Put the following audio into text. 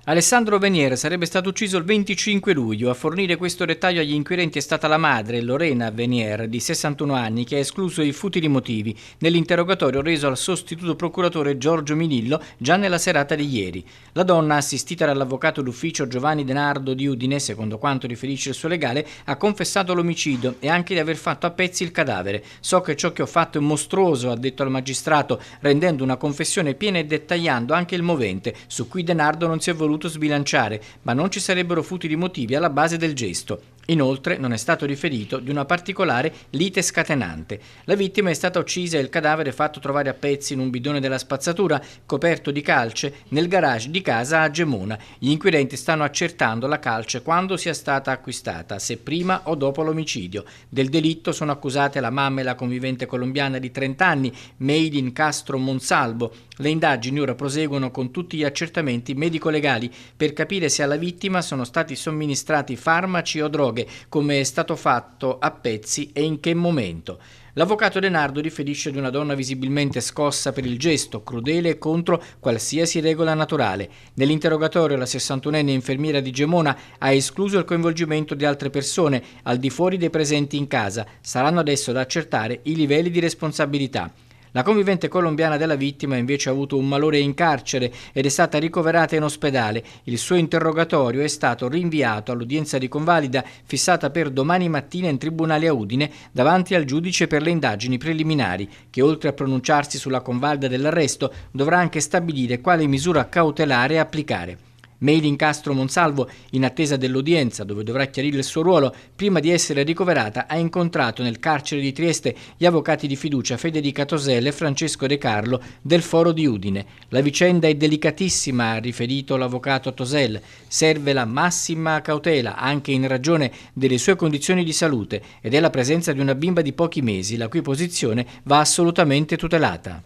Alessandro Venier sarebbe stato ucciso il 25 luglio. A fornire questo dettaglio agli inquirenti è stata la madre, Lorena Venier, di 61 anni, che ha escluso i futili motivi nell'interrogatorio reso al sostituto procuratore Giorgio Minillo già nella serata di ieri. La donna, assistita dall'avvocato d'ufficio Giovanni Denardo di Udine, secondo quanto riferisce il suo legale, ha confessato l'omicidio e anche di aver fatto a pezzi il cadavere. So che ciò che ho fatto è mostruoso, ha detto al magistrato, rendendo una confessione piena e dettagliando anche il movente, su cui Denardo non si è voluto sbilanciare, ma non ci sarebbero futili motivi alla base del gesto. Inoltre non è stato riferito di una particolare lite scatenante. La vittima è stata uccisa e il cadavere fatto trovare a pezzi in un bidone della spazzatura coperto di calce nel garage di casa a Gemona. Gli inquirenti stanno accertando la calce quando sia stata acquistata, se prima o dopo l'omicidio. Del delitto sono accusate la mamma e la convivente colombiana di 30 anni, Meilin Castro Monsalvo. Le indagini ora proseguono con tutti gli accertamenti medico-legali per capire se alla vittima sono stati somministrati farmaci o droghe, come è stato fatto a pezzi e in che momento. L'avvocato Denardo riferisce di una donna visibilmente scossa per il gesto, crudele e contro qualsiasi regola naturale. Nell'interrogatorio la 61enne infermiera di Gemona ha escluso il coinvolgimento di altre persone al di fuori dei presenti in casa. Saranno adesso da accertare i livelli di responsabilità. La convivente colombiana della vittima invece ha avuto un malore in carcere ed è stata ricoverata in ospedale. Il suo interrogatorio è stato rinviato all'udienza di convalida fissata per domani mattina in tribunale a Udine davanti al giudice per le indagini preliminari, che oltre a pronunciarsi sulla convalida dell'arresto dovrà anche stabilire quale misura cautelare applicare. Meilin Castro Monsalvo, in attesa dell'udienza dove dovrà chiarire il suo ruolo, prima di essere ricoverata ha incontrato nel carcere di Trieste gli avvocati di fiducia Federica Tosel e Francesco De Carlo del Foro di Udine. La vicenda è delicatissima, ha riferito l'avvocato Tosel. Serve la massima cautela anche in ragione delle sue condizioni di salute ed è la presenza di una bimba di pochi mesi, la cui posizione va assolutamente tutelata.